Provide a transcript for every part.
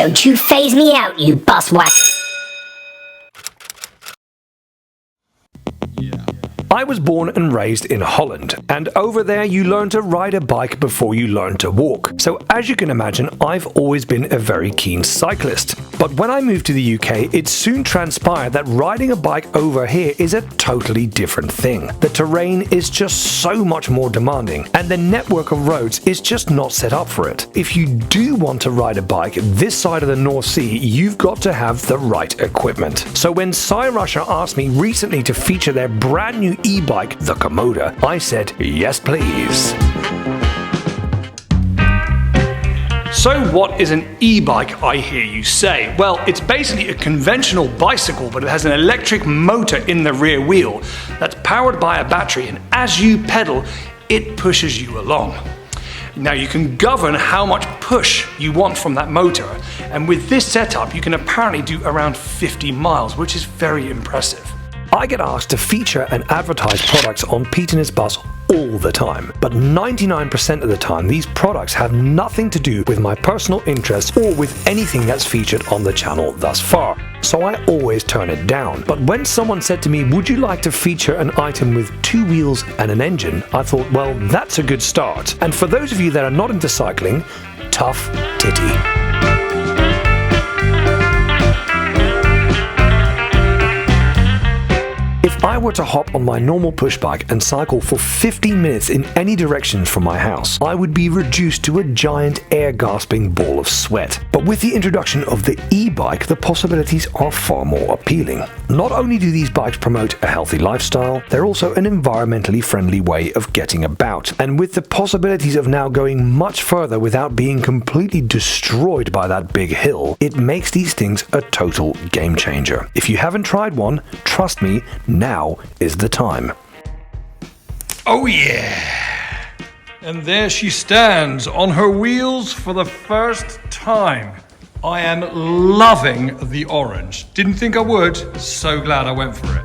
Don't you phase me out, you buswhack. I was born and raised in Holland, and over there you learn to ride a bike before you learn to walk. So as you can imagine, I've always been a very keen cyclist. But when I moved to the UK, it soon transpired that riding a bike over here is a totally different thing. The terrain is just so much more demanding, and the network of roads is just not set up for it. If you do want to ride a bike this side of the North Sea, you've got to have the right equipment. So when Cyrusher asked me recently to feature their brand new e-bike, the Kommoda, I said, yes please. So what is an e-bike, I hear you say? Well, it's basically a conventional bicycle, but it has an electric motor in the rear wheel that's powered by a battery, and as you pedal, it pushes you along. Now you can govern how much push you want from that motor, and with this setup you can apparently do around 50 miles, which is very impressive. I get asked to feature and advertise products on Pete and his bus all the time, but 99% of the time these products have nothing to do with my personal interests or with anything that's featured on the channel thus far, so I always turn it down. But when someone said to me, would you like to feature an item with 2 wheels and an engine, I thought, well, that's a good start. And for those of you that are not into cycling, tough titty. If I were to hop on my normal push bike and cycle for 15 minutes in any direction from my house, I would be reduced to a giant air-gasping ball of sweat. But with the introduction of the e-bike, the possibilities are far more appealing. Not only do these bikes promote a healthy lifestyle, they're also an environmentally friendly way of getting about. And with the possibilities of now going much further without being completely destroyed by that big hill, it makes these things a total game changer. If you haven't tried one, trust me, now is the time. Oh yeah! And there she stands on her wheels for the first time. I am loving the orange. Didn't think I would, so glad I went for it.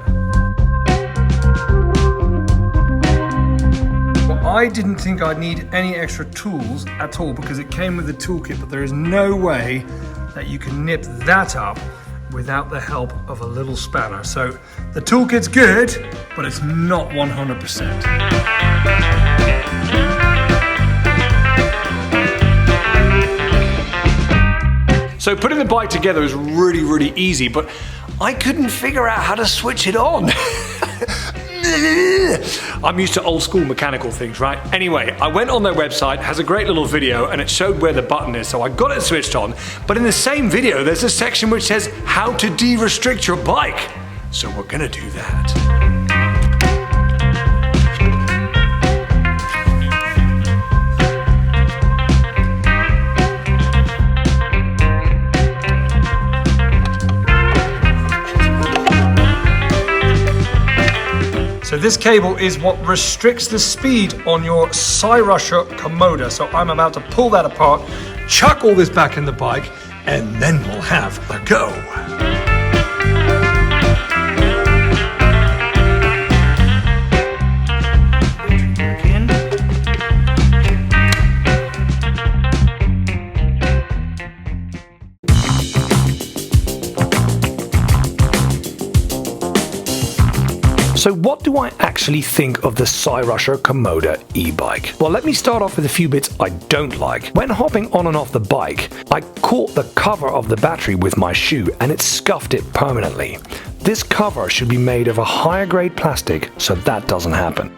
Well, I didn't think I'd need any extra tools at all because it came with the toolkit, but there is no way that you can nip that up without the help of a little spanner. So the toolkit's good, but it's not 100%. So putting the bike together is really easy, but I couldn't figure out how to switch it on. I'm used to old school mechanical things, right? Anyway, I went on their website, has a great little video, and it showed where the button is, so I got it switched on. But in the same video, there's a section which says how to de-restrict your bike. So we're gonna do that. So this cable is what restricts the speed on your Cyrusher Kommoda. So I'm about to pull that apart, chuck all this back in the bike, and then we'll have a go. So what do I actually think of the Cyrusher Kommoda e-bike? Well, let me start off with a few bits I don't like. When hopping on and off the bike, I caught the cover of the battery with my shoe and it scuffed it permanently. This cover should be made of a higher grade plastic so that doesn't happen.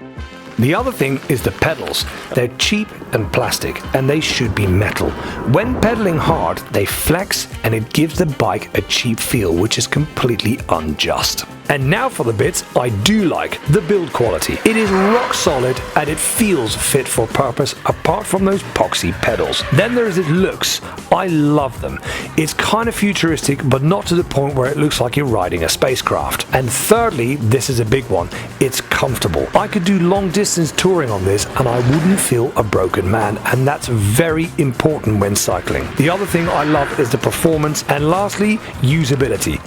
The other thing is the pedals. They're cheap and plastic, and they should be metal. When pedaling hard, they flex and it gives the bike a cheap feel, which is completely unjust. And now for the bits I do like, the build quality. It is rock solid and it feels fit for purpose apart from those poxy pedals. Then there is its looks. I love them. It's kind of futuristic but not to the point where it looks like you're riding a spacecraft. And thirdly, this is a big one, it's comfortable. I could do long distance touring on this and I wouldn't feel a broken man, and that's very important when cycling. The other thing I love is the performance, and lastly, usability.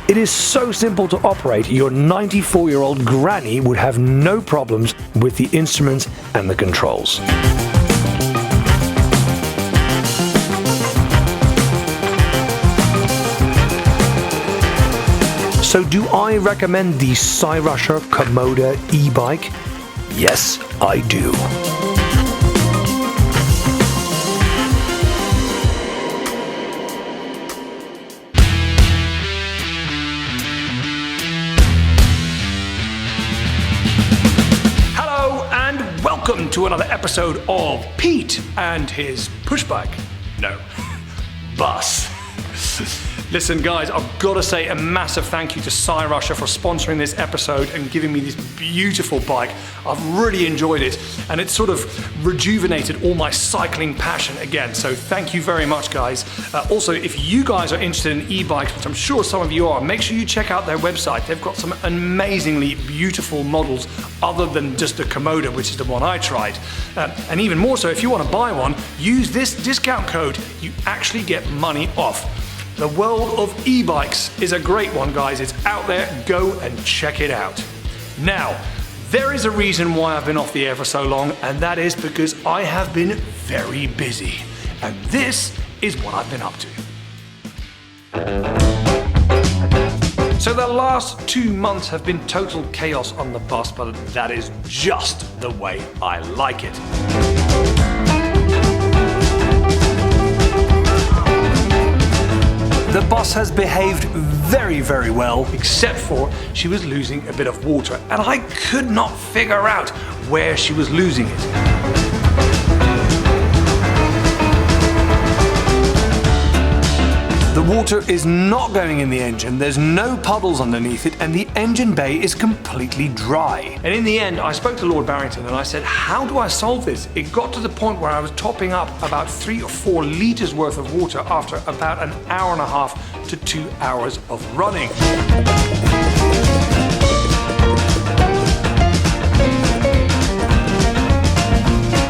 It is so simple to operate, your 94-year-old granny would have no problems with the instruments and the controls. So do I recommend the Cyrusher Kommoda e-bike? Yes, I do. Welcome to another episode of Pete and his pushbike. No, bus. Listen guys, I've got to say a massive thank you to Cyrusher for sponsoring this episode and giving me this beautiful bike. I've really enjoyed it and it's sort of rejuvenated all my cycling passion again, so thank you very much guys. Also, if you guys are interested in e-bikes, which I'm sure some of you are, make sure you check out their website. They've got some amazingly beautiful models other than just the Kommoda, which is the one I tried. And even more so, if you want to buy one, use this discount code, you actually get money off. The world of e-bikes is a great one, guys. It's out there. Go and check it out. Now, there is a reason why I've been off the air for so long, and that is because I have been very busy. And this is what I've been up to. So the last 2 months have been total chaos on the bus, but that is just the way I like it. The bus has behaved very, very well, except for she was losing a bit of water, and I could not figure out where she was losing it. The water is not going in the engine, there's no puddles underneath it, and the engine bay is completely dry. And in the end, I spoke to Lord Barrington and I said, how do I solve this? It got to the point where I was topping up about 3 or 4 litres worth of water after about an hour and a half to 2 hours of running.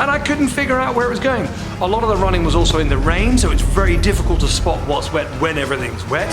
And I couldn't figure out where it was going. A lot of the running was also in the rain, so it's very difficult to spot what's wet when everything's wet.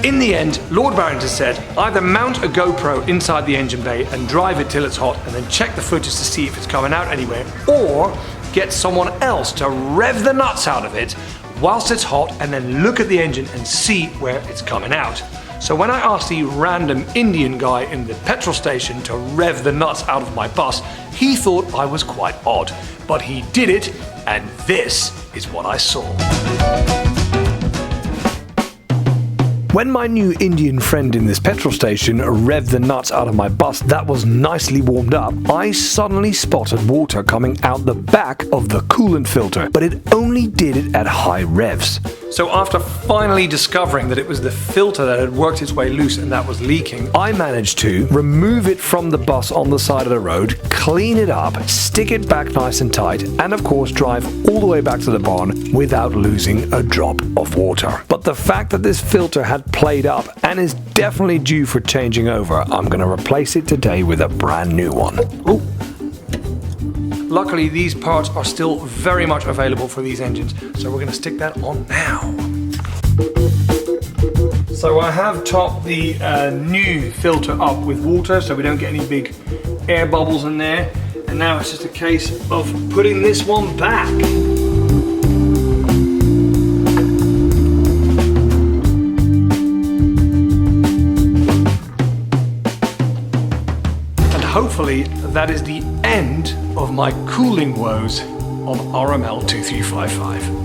In the end, Lord Barrington said, either mount a GoPro inside the engine bay and drive it till it's hot and then check the footage to see if it's coming out anywhere, or get someone else to rev the nuts out of it whilst it's hot and then look at the engine and see where it's coming out. So when I asked the random Indian guy in the petrol station to rev the nuts out of my bus, he thought I was quite odd. But he did it, and this is what I saw. When my new Indian friend in this petrol station revved the nuts out of my bus that was nicely warmed up, I suddenly spotted water coming out the back of the coolant filter, but it only did it at high revs. So after finally discovering that it was the filter that had worked its way loose and that was leaking, I managed to remove it from the bus on the side of the road, clean it up, stick it back nice and tight, and of course drive all the way back to the barn without losing a drop of water. But the fact that this filter had played up and is definitely due for changing over, I'm going to replace it today with a brand new one. Ooh. Luckily, these parts are still very much available for these engines, so we're going to stick that on now. So I have topped the new filter up with water so we don't get any big air bubbles in there, and now it's just a case of putting this one back. Hopefully that is the end of my cooling woes on RML 2355.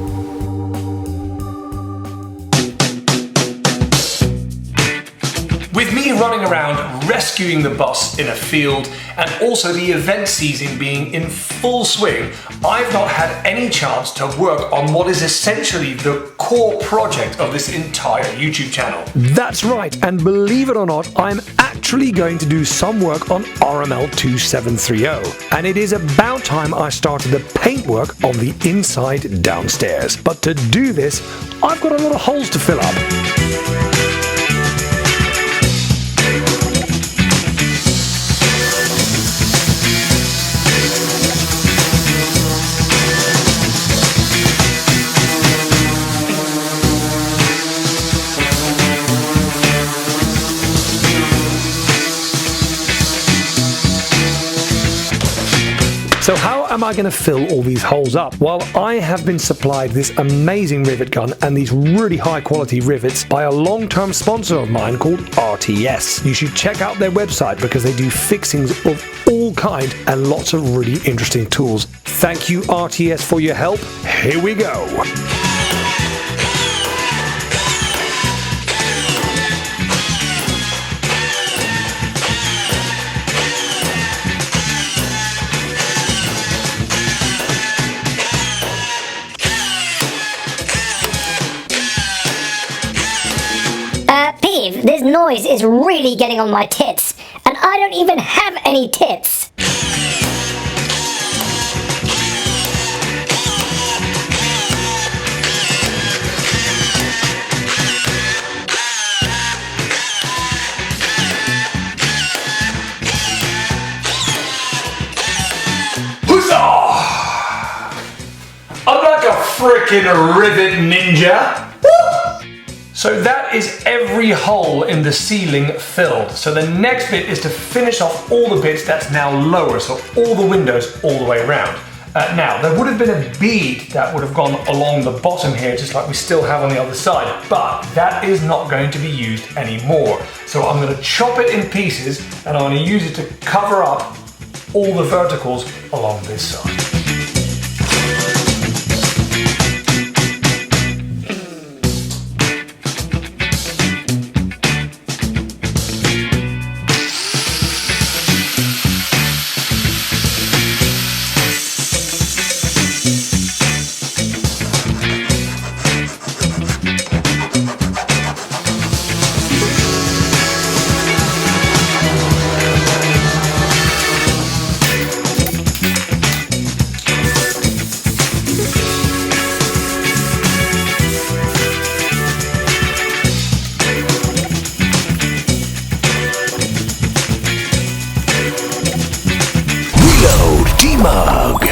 With me running around rescuing the bus in a field and also the event season being in full swing, I've not had any chance to work on what is essentially the core project of this entire YouTube channel. That's right, and believe it or not, I'm actually going to do some work on RML 2730. And it is about time I started the paintwork on the inside downstairs. But to do this, I've got a lot of holes to fill up. So how am I going to fill all these holes up? Well, I have been supplied this amazing rivet gun and these really high quality rivets by a long-term sponsor of mine called RTS. You should check out their website because they do fixings of all kind and lots of really interesting tools. Thank you, RTS, for your help. Here we go. Peeve, this noise is really getting on my tits, and I don't even have any tits. Huzzah! I'm like a frickin' rivet ninja. So that is every hole in the ceiling filled. So the next bit is to finish off all the bits that's now lower, so all the windows all the way around. Now, there would have been a bead that would have gone along the bottom here, just like we still have on the other side, but that is not going to be used anymore. So I'm going to chop it in pieces and I'm going to use it to cover up all the verticals along this side. Mug.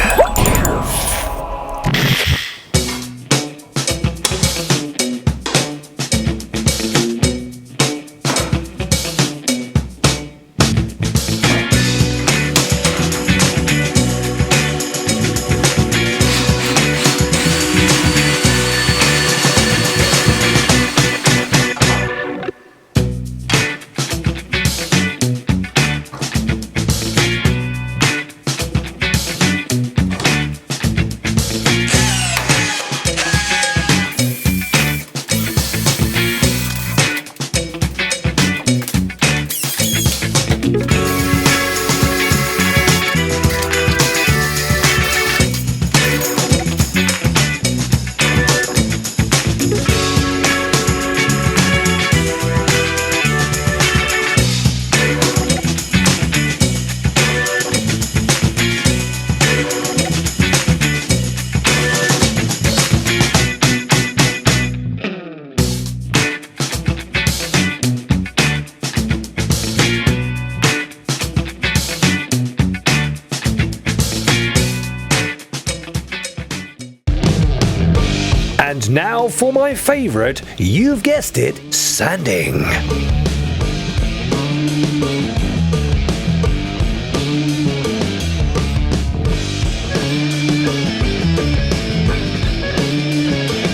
And now for my favorite, you've guessed it, sanding.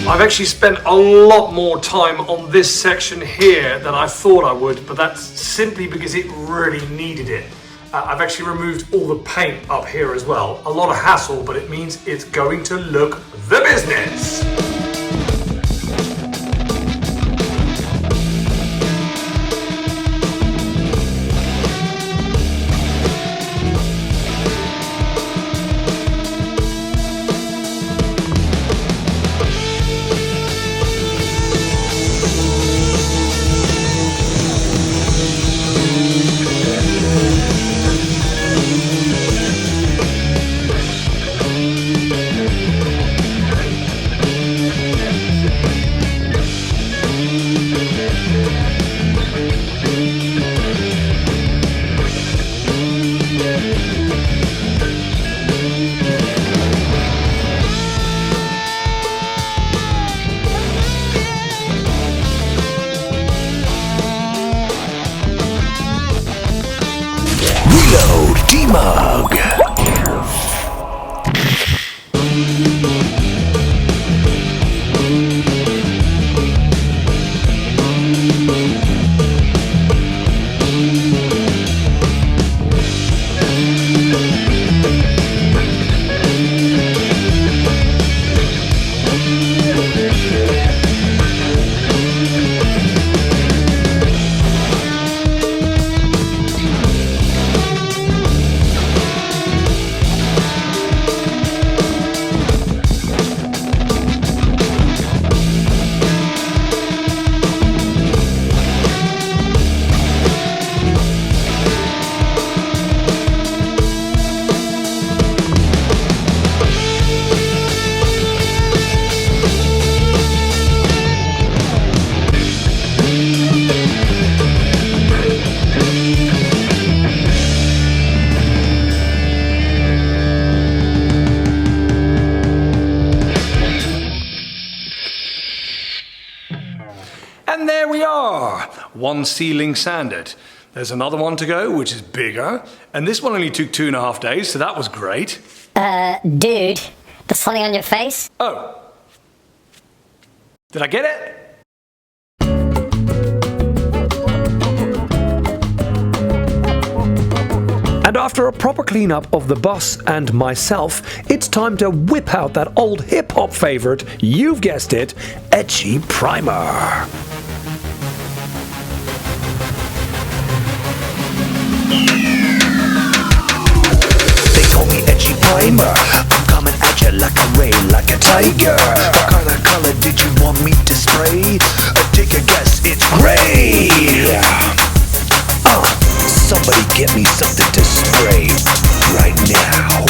I've actually spent a lot more time on this section here than I thought I would, but that's simply because it really needed it. I've actually removed all the paint up here as well. A lot of hassle, but it means it's going to look the business. E-buke. And there we are, one ceiling sanded. There's another one to go, which is bigger, and this one only took 2.5 days, so that was great. Dude, there's something on your face? Oh. Did I get it? And after a proper cleanup of the bus and myself, it's time to whip out that old hip-hop favorite, you've guessed it, Etchy Primer. They call me Etchy Primer. I'm coming at you like a ray, like a tiger. What kind of color did you want me to spray? Take a guess, it's gray. Somebody get me something to spray right now.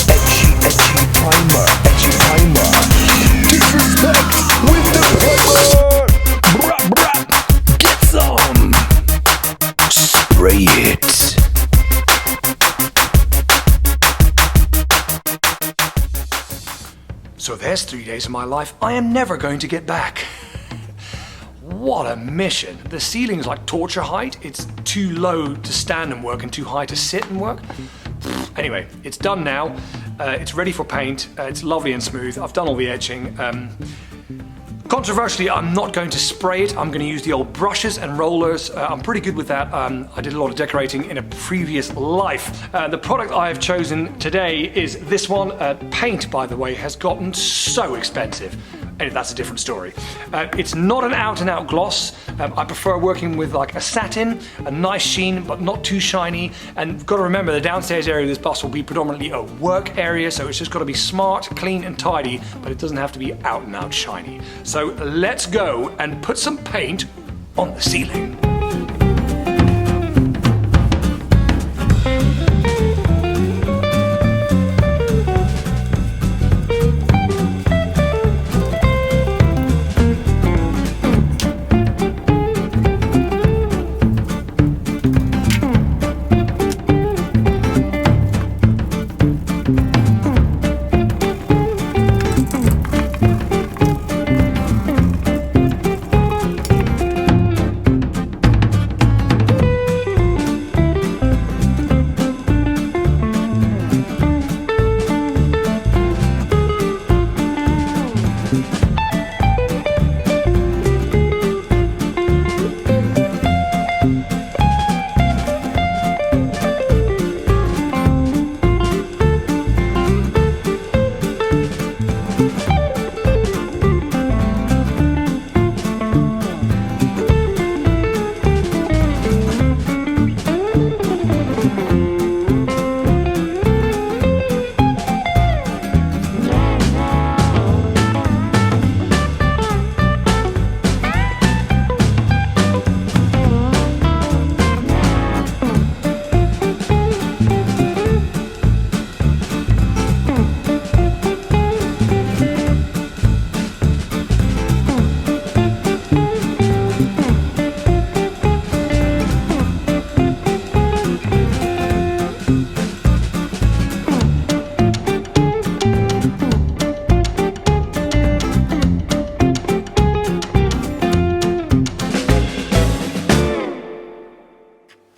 Etchy, Etchy Primer, Etchy Primer. Disrespect with the primer. Brah, brah. Get some. Spray it. So there's 3 days of my life I am never going to get back. What a mission. The ceiling's like torture height. It's too low to stand and work and too high to sit and work. Anyway, it's done now. It's ready for paint. It's lovely and smooth. I've done all the etching. Controversially, I'm not going to spray it. I'm going to use the old brushes and rollers. I'm pretty good with that. I did a lot of decorating in a previous life. The product I have chosen today is this one. Paint, by the way, has gotten so expensive. And that's a different story. It's not an out-and-out gloss. I prefer working with like a satin, a nice sheen, but not too shiny. And you've got to remember the downstairs area of this bus will be predominantly a work area, so it's just got to be smart, clean and tidy, but it doesn't have to be out-and-out shiny. So let's go and put some paint on the ceiling.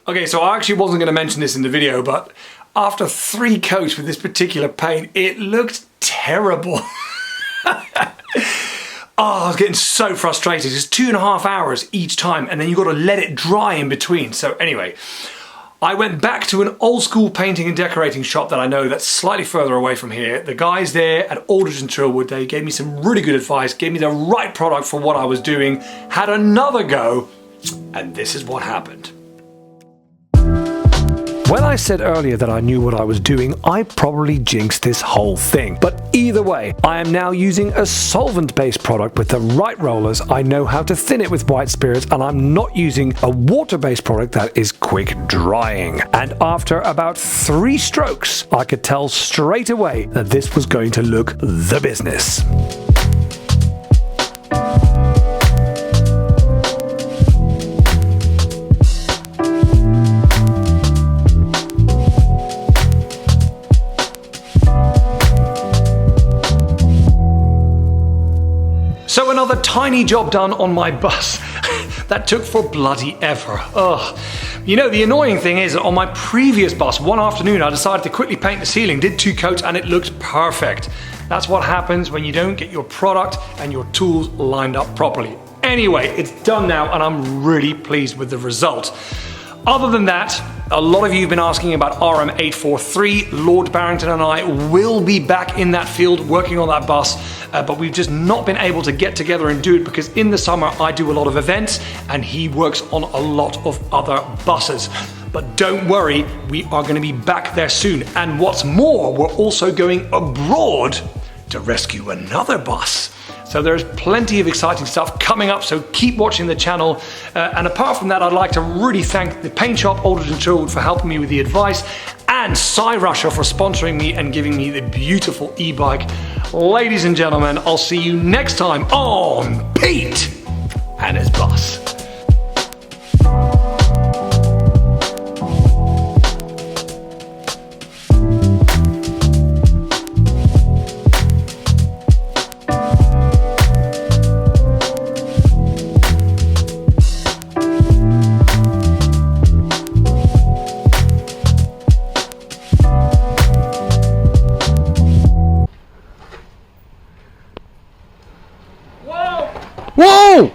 Okay, so I actually wasn't going to mention this in the video, but after 3 coats with this particular paint, it looked terrible. Oh, I was getting so frustrated. It's 2.5 hours each time, and then you've got to let it dry in between. So anyway, I went back to an old school painting and decorating shop that I know that's slightly further away from here. The guys there at Aldridge and Trillwood, they gave me some really good advice, gave me the right product for what I was doing, had another go, and this is what happened. When I said earlier that I knew what I was doing, I probably jinxed this whole thing. But either way, I am now using a solvent-based product with the right rollers. I know how to thin it with white spirits, and I'm not using a water-based product that is quick drying. And after about 3 strokes, I could tell straight away that this was going to look the business. So another tiny job done on my bus. That took for bloody ever. Ugh. You know, the annoying thing is that on my previous bus, one afternoon I decided to quickly paint the ceiling, did 2 coats, and it looked perfect. That's what happens when you don't get your product and your tools lined up properly. Anyway, it's done now, and I'm really pleased with the result. Other than that, a lot of you have been asking about RM843. Lord Barrington and I will be back in that field working on that bus, but we've just not been able to get together and do it because in the summer I do a lot of events and he works on a lot of other buses. But don't worry, we are going to be back there soon. And what's more, we're also going abroad to rescue another bus. So there's plenty of exciting stuff coming up, so keep watching the channel. And apart from that, I'd like to really thank the paint shop, Aldridge and Trillwood, for helping me with the advice, and Cyrusher for sponsoring me and giving me the beautiful e-bike. Ladies and gentlemen, I'll see you next time on Pete and his bus. Whoa!